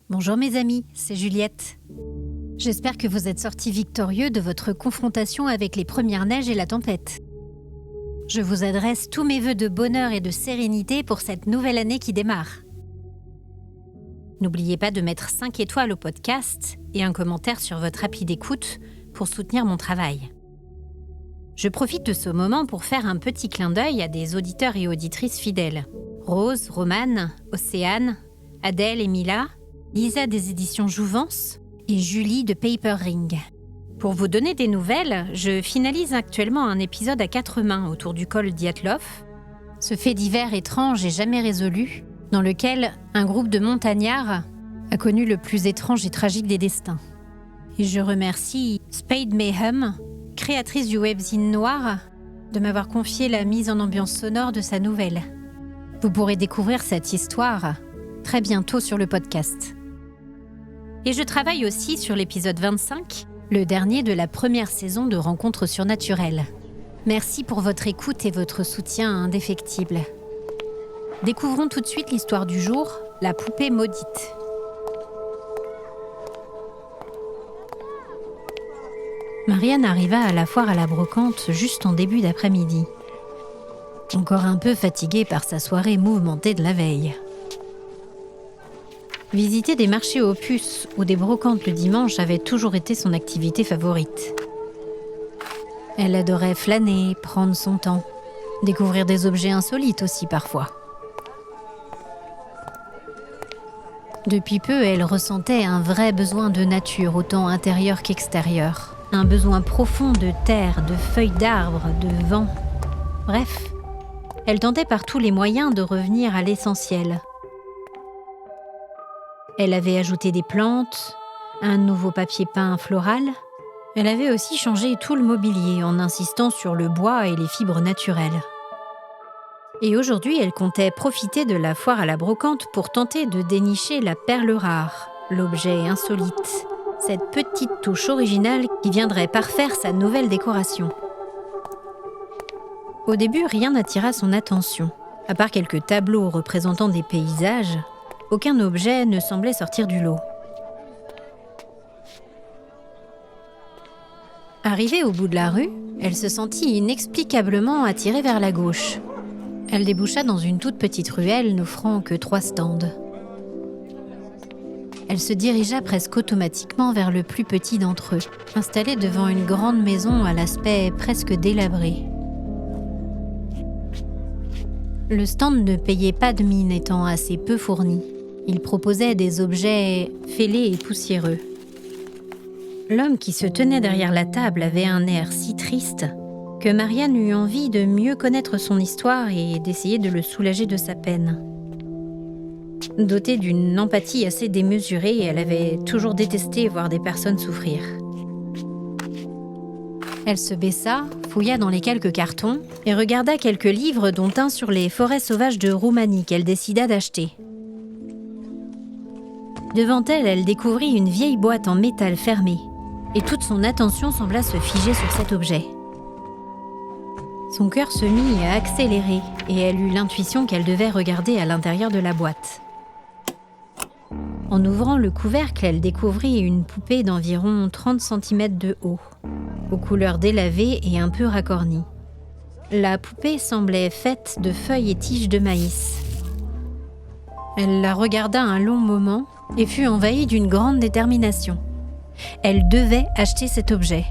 Bonjour mes amis, c'est Juliette. J'espère que vous êtes sortis victorieux de votre confrontation avec les premières neiges et la tempête. Je vous adresse tous mes vœux de bonheur et de sérénité pour cette nouvelle année qui démarre. N'oubliez pas de mettre 5 étoiles au podcast et un commentaire sur votre appli d'écoute pour soutenir mon travail. Je profite de ce moment pour faire un petit clin d'œil à des auditeurs et auditrices fidèles. Rose, Romane, Océane, Adèle et Mila, Lisa des éditions Jouvence et Julie de Paper Ring. Pour vous donner des nouvelles, je finalise actuellement un épisode à 4 mains autour du col Dyatlov, ce fait divers étrange et jamais résolu, dans lequel un groupe de montagnards a connu le plus étrange et tragique des destins. Et je remercie Spade Mayhem, créatrice du webzine noir, de m'avoir confié la mise en ambiance sonore de sa nouvelle. Vous pourrez découvrir cette histoire très bientôt sur le podcast. Et je travaille aussi sur l'épisode 25, le dernier de la première saison de Rencontres surnaturelles. Merci pour votre écoute et votre soutien indéfectible. Découvrons tout de suite l'histoire du jour, la poupée maudite. Marianne arriva à la foire à la brocante juste en début d'après-midi. Encore un peu fatiguée par sa soirée mouvementée de la veille. Visiter des marchés aux puces ou des brocantes le dimanche avait toujours été son activité favorite. Elle adorait flâner, prendre son temps, découvrir des objets insolites aussi parfois. Depuis peu, elle ressentait un vrai besoin de nature, autant intérieur qu'extérieur. Un besoin profond de terre, de feuilles d'arbres, de vent. Bref, elle tentait par tous les moyens de revenir à l'essentiel. Elle avait ajouté des plantes, un nouveau papier peint floral. Elle avait aussi changé tout le mobilier en insistant sur le bois et les fibres naturelles. Et aujourd'hui, elle comptait profiter de la foire à la brocante pour tenter de dénicher la perle rare, l'objet insolite, cette petite touche originale qui viendrait parfaire sa nouvelle décoration. Au début, rien n'attira son attention, à part quelques tableaux représentant des paysages. Aucun objet ne semblait sortir du lot. Arrivée au bout de la rue, elle se sentit inexplicablement attirée vers la gauche. Elle déboucha dans une toute petite ruelle n'offrant que 3 stands. Elle se dirigea presque automatiquement vers le plus petit d'entre eux, installé devant une grande maison à l'aspect presque délabré. Le stand ne payait pas de mine étant assez peu fourni. Il proposait des objets fêlés et poussiéreux. L'homme qui se tenait derrière la table avait un air si triste que Marianne eut envie de mieux connaître son histoire et d'essayer de le soulager de sa peine. Dotée d'une empathie assez démesurée, elle avait toujours détesté voir des personnes souffrir. Elle se baissa, fouilla dans les quelques cartons et regarda quelques livres dont un sur les forêts sauvages de Roumanie qu'elle décida d'acheter. Devant elle, elle découvrit une vieille boîte en métal fermée, et toute son attention sembla se figer sur cet objet. Son cœur se mit à accélérer, et elle eut l'intuition qu'elle devait regarder à l'intérieur de la boîte. En ouvrant le couvercle, elle découvrit une poupée d'environ 30 cm de haut, aux couleurs délavées et un peu racornies. La poupée semblait faite de feuilles et tiges de maïs. Elle la regarda un long moment et fut envahie d'une grande détermination. Elle devait acheter cet objet.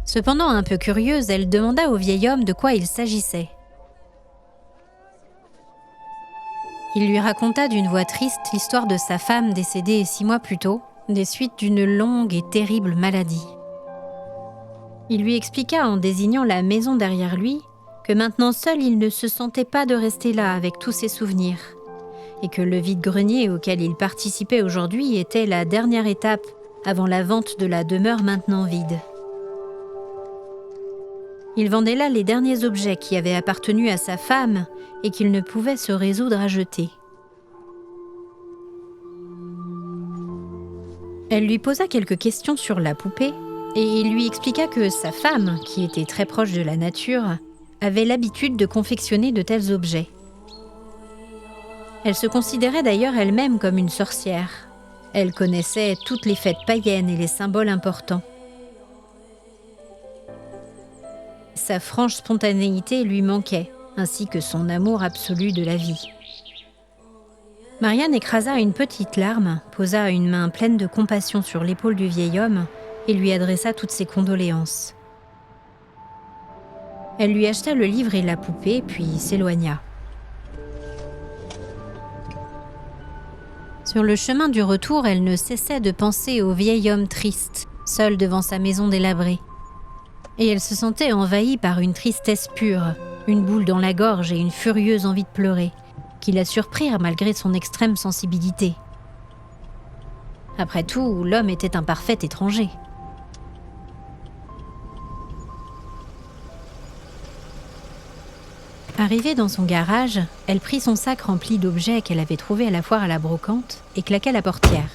Cependant, un peu curieuse, elle demanda au vieil homme de quoi il s'agissait. Il lui raconta d'une voix triste l'histoire de sa femme décédée 6 mois plus tôt, des suites d'une longue et terrible maladie. Il lui expliqua en désignant la maison derrière lui que maintenant seul il ne se sentait pas de rester là avec tous ses souvenirs, et que le vide-grenier auquel il participait aujourd'hui était la dernière étape avant la vente de la demeure maintenant vide. Il vendait là les derniers objets qui avaient appartenu à sa femme et qu'il ne pouvait se résoudre à jeter. Elle lui posa quelques questions sur la poupée et il lui expliqua que sa femme, qui était très proche de la nature, avait l'habitude de confectionner de tels objets. Elle se considérait d'ailleurs elle-même comme une sorcière. Elle connaissait toutes les fêtes païennes et les symboles importants. Sa franche spontanéité lui manquait, ainsi que son amour absolu de la vie. Marianne écrasa une petite larme, posa une main pleine de compassion sur l'épaule du vieil homme et lui adressa toutes ses condoléances. Elle lui acheta le livre et la poupée, puis s'éloigna. Sur le chemin du retour, elle ne cessait de penser au vieil homme triste, seul devant sa maison délabrée. Et elle se sentait envahie par une tristesse pure, une boule dans la gorge et une furieuse envie de pleurer, qui la surprirent malgré son extrême sensibilité. Après tout, l'homme était un parfait étranger. Arrivée dans son garage, elle prit son sac rempli d'objets qu'elle avait trouvés à la foire à la brocante et claqua la portière.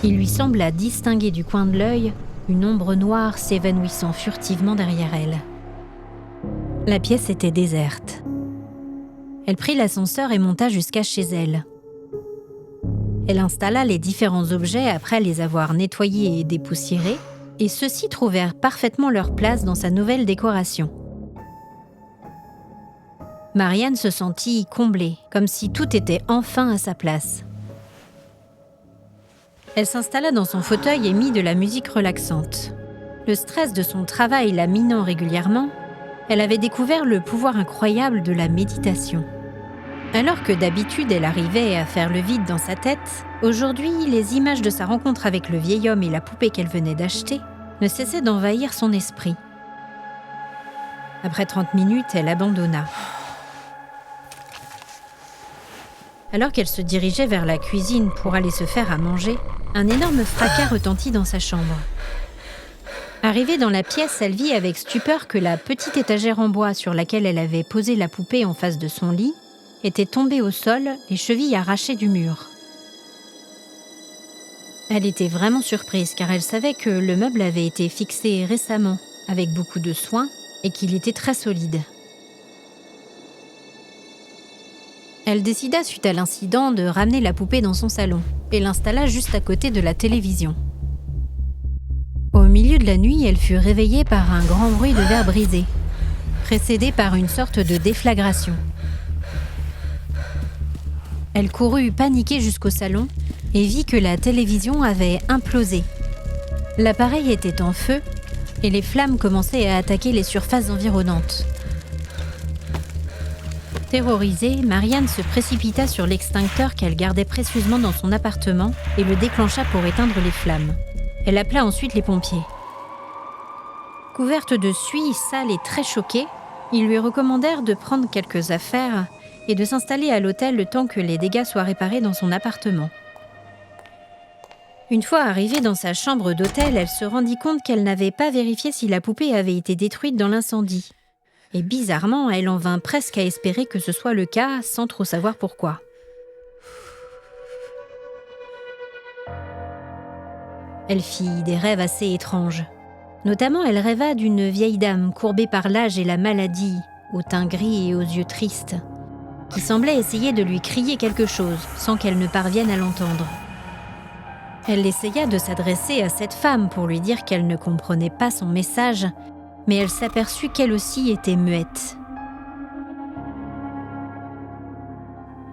Il lui sembla distinguer du coin de l'œil une ombre noire s'évanouissant furtivement derrière elle. La pièce était déserte. Elle prit l'ascenseur et monta jusqu'à chez elle. Elle installa les différents objets après les avoir nettoyés et dépoussiérés, et ceux-ci trouvèrent parfaitement leur place dans sa nouvelle décoration. Marianne se sentit comblée, comme si tout était enfin à sa place. Elle s'installa dans son fauteuil et mit de la musique relaxante. Le stress de son travail la minant régulièrement, elle avait découvert le pouvoir incroyable de la méditation. Alors que d'habitude elle arrivait à faire le vide dans sa tête, aujourd'hui les images de sa rencontre avec le vieil homme et la poupée qu'elle venait d'acheter ne cessaient d'envahir son esprit. Après 30 minutes, elle abandonna. Alors qu'elle se dirigeait vers la cuisine pour aller se faire à manger, un énorme fracas retentit dans sa chambre. Arrivée dans la pièce, elle vit avec stupeur que la petite étagère en bois sur laquelle elle avait posé la poupée en face de son lit était tombée au sol, les chevilles arrachées du mur. Elle était vraiment surprise car elle savait que le meuble avait été fixé récemment, avec beaucoup de soin, et qu'il était très solide. Elle décida suite à l'incident de ramener la poupée dans son salon et l'installa juste à côté de la télévision. Au milieu de la nuit, elle fut réveillée par un grand bruit de verre brisé, précédé par une sorte de déflagration. Elle courut paniquée jusqu'au salon et vit que la télévision avait implosé. L'appareil était en feu et les flammes commençaient à attaquer les surfaces environnantes. Terrorisée, Marianne se précipita sur l'extincteur qu'elle gardait précieusement dans son appartement et le déclencha pour éteindre les flammes. Elle appela ensuite les pompiers. Couverte de suie, sale et très choquée, ils lui recommandèrent de prendre quelques affaires et de s'installer à l'hôtel le temps que les dégâts soient réparés dans son appartement. Une fois arrivée dans sa chambre d'hôtel, elle se rendit compte qu'elle n'avait pas vérifié si la poupée avait été détruite dans l'incendie. Et bizarrement, elle en vint presque à espérer que ce soit le cas, sans trop savoir pourquoi. Elle fit des rêves assez étranges. Notamment, elle rêva d'une vieille dame courbée par l'âge et la maladie, au teint gris et aux yeux tristes, qui semblait essayer de lui crier quelque chose, sans qu'elle ne parvienne à l'entendre. Elle essaya de s'adresser à cette femme pour lui dire qu'elle ne comprenait pas son message, mais elle s'aperçut qu'elle aussi était muette.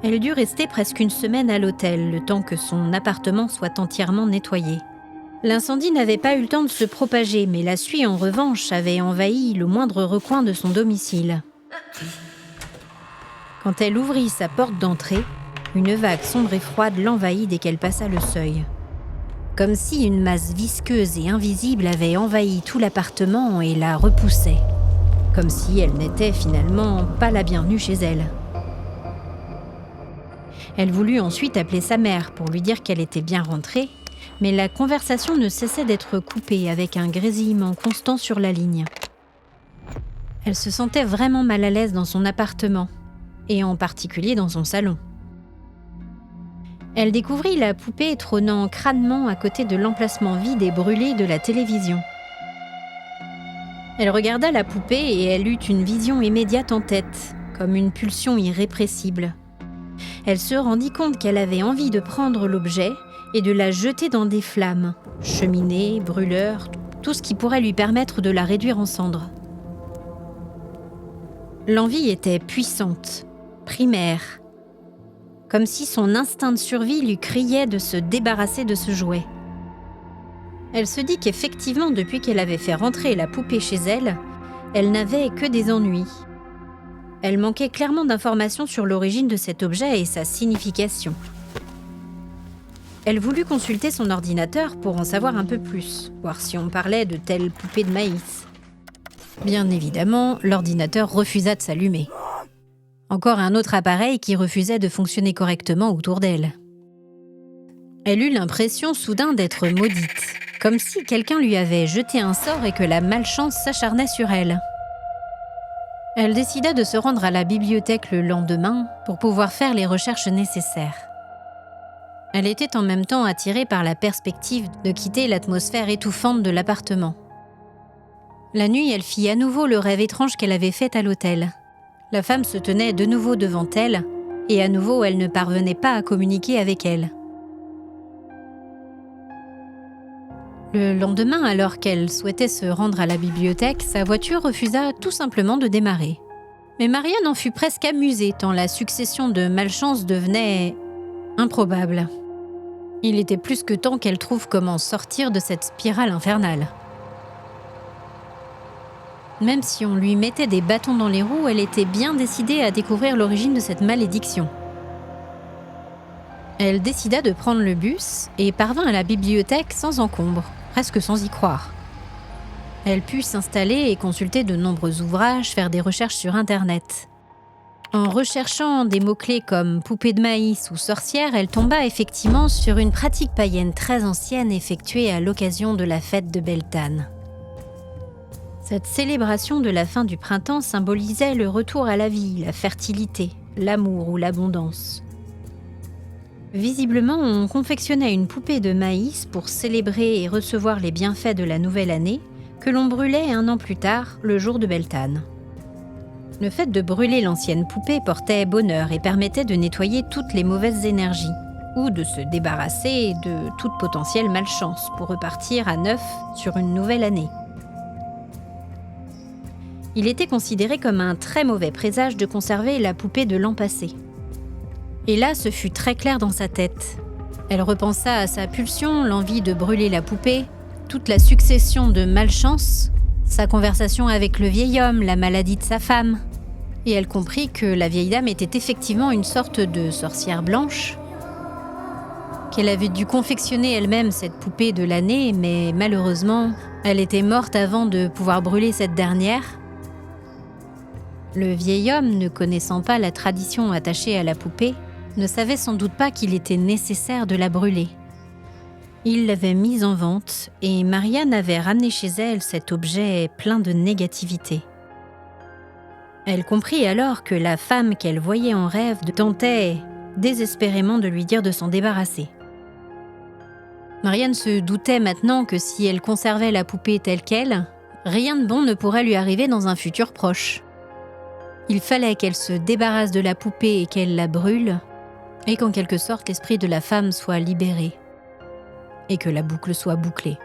Elle dut rester presque une semaine à l'hôtel, le temps que son appartement soit entièrement nettoyé. L'incendie n'avait pas eu le temps de se propager, mais la suie, en revanche, avait envahi le moindre recoin de son domicile. Quand elle ouvrit sa porte d'entrée, une vague sombre et froide l'envahit dès qu'elle passa le seuil. Comme si une masse visqueuse et invisible avait envahi tout l'appartement et la repoussait. Comme si elle n'était finalement pas la bienvenue chez elle. Elle voulut ensuite appeler sa mère pour lui dire qu'elle était bien rentrée, mais la conversation ne cessait d'être coupée avec un grésillement constant sur la ligne. Elle se sentait vraiment mal à l'aise dans son appartement, et en particulier dans son salon. Elle découvrit la poupée trônant crânement à côté de l'emplacement vide et brûlé de la télévision. Elle regarda la poupée et elle eut une vision immédiate en tête, comme une pulsion irrépressible. elle se rendit compte qu'elle avait envie de prendre l'objet et de la jeter dans des flammes, cheminée, brûleur, tout ce qui pourrait lui permettre de la réduire en cendres. L'envie était puissante, primaire, comme si son instinct de survie lui criait de se débarrasser de ce jouet. Elle se dit qu'effectivement, depuis qu'elle avait fait rentrer la poupée chez elle, elle n'avait que des ennuis. Elle manquait clairement d'informations sur l'origine de cet objet et sa signification. Elle voulut consulter son ordinateur pour en savoir un peu plus, voir si on parlait de telle poupée de maïs. Bien évidemment, l'ordinateur refusa de s'allumer. Encore un autre appareil qui refusait de fonctionner correctement autour d'elle. Elle eut l'impression soudain d'être maudite, comme si quelqu'un lui avait jeté un sort et que la malchance s'acharnait sur elle. Elle décida de se rendre à la bibliothèque le lendemain pour pouvoir faire les recherches nécessaires. Elle était en même temps attirée par la perspective de quitter l'atmosphère étouffante de l'appartement. La nuit, elle fit à nouveau le rêve étrange qu'elle avait fait à l'hôtel. La femme se tenait de nouveau devant elle, et à nouveau, elle ne parvenait pas à communiquer avec elle. Le lendemain, alors qu'elle souhaitait se rendre à la bibliothèque, sa voiture refusa tout simplement de démarrer. Mais Marianne en fut presque amusée tant la succession de malchances devenait improbable. Il était plus que temps qu'elle trouve comment sortir de cette spirale infernale. Même si on lui mettait des bâtons dans les roues, elle était bien décidée à découvrir l'origine de cette malédiction. Elle décida de prendre le bus et parvint à la bibliothèque sans encombre, presque sans y croire. Elle put s'installer et consulter de nombreux ouvrages, faire des recherches sur Internet. En recherchant des mots-clés comme poupée de maïs ou sorcière, elle tomba effectivement sur une pratique païenne très ancienne effectuée à l'occasion de la fête de Beltane. Cette célébration de la fin du printemps symbolisait le retour à la vie, la fertilité, l'amour ou l'abondance. Visiblement, on confectionnait une poupée de maïs pour célébrer et recevoir les bienfaits de la nouvelle année que l'on brûlait 1 an plus tard, le jour de Beltane. Le fait de brûler l'ancienne poupée portait bonheur et permettait de nettoyer toutes les mauvaises énergies ou de se débarrasser de toute potentielle malchance pour repartir à neuf sur une nouvelle année. Il était considéré comme un très mauvais présage de conserver la poupée de l'an passé. Et là, ce fut très clair dans sa tête. Elle repensa à sa pulsion, l'envie de brûler la poupée, toute la succession de malchances, sa conversation avec le vieil homme, la maladie de sa femme. Et elle comprit que la vieille dame était effectivement une sorte de sorcière blanche, qu'elle avait dû confectionner elle-même cette poupée de l'année, mais malheureusement, elle était morte avant de pouvoir brûler cette dernière. Le vieil homme, ne connaissant pas la tradition attachée à la poupée, ne savait sans doute pas qu'il était nécessaire de la brûler. Il l'avait mise en vente et Marianne avait ramené chez elle cet objet plein de négativité. Elle comprit alors que la femme qu'elle voyait en rêve tentait désespérément de lui dire de s'en débarrasser. Marianne se doutait maintenant que si elle conservait la poupée telle qu'elle, rien de bon ne pourrait lui arriver dans un futur proche. Il fallait qu'elle se débarrasse de la poupée et qu'elle la brûle, et qu'en quelque sorte l'esprit de la femme soit libéré, et que la boucle soit bouclée.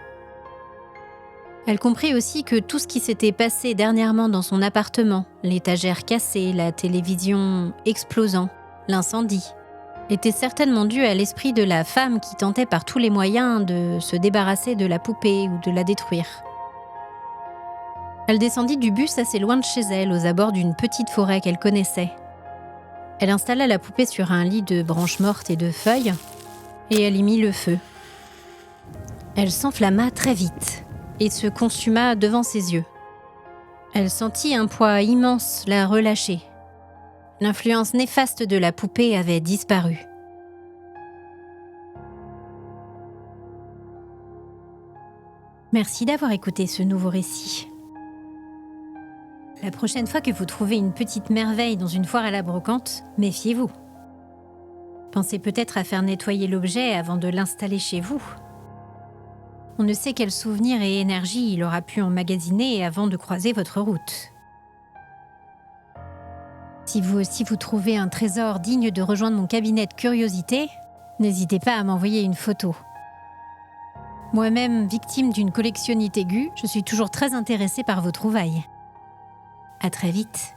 Elle comprit aussi que tout ce qui s'était passé dernièrement dans son appartement, l'étagère cassée, la télévision explosant, l'incendie, était certainement dû à l'esprit de la femme qui tentait par tous les moyens de se débarrasser de la poupée ou de la détruire. Elle descendit du bus assez loin de chez elle, aux abords d'une petite forêt qu'elle connaissait. Elle installa la poupée sur un lit de branches mortes et de feuilles, et elle y mit le feu. Elle s'enflamma très vite et se consuma devant ses yeux. Elle sentit un poids immense la relâcher. L'influence néfaste de la poupée avait disparu. Merci d'avoir écouté ce nouveau récit. La prochaine fois que vous trouvez une petite merveille dans une foire à la brocante, méfiez-vous. Pensez peut-être à faire nettoyer l'objet avant de l'installer chez vous. On ne sait quels souvenirs et énergie il aura pu emmagasiner avant de croiser votre route. Si vous aussi vous trouvez un trésor digne de rejoindre mon cabinet de curiosité, n'hésitez pas à m'envoyer une photo. Moi-même, victime d'une collectionnite aiguë, je suis toujours très intéressée par vos trouvailles. À très vite.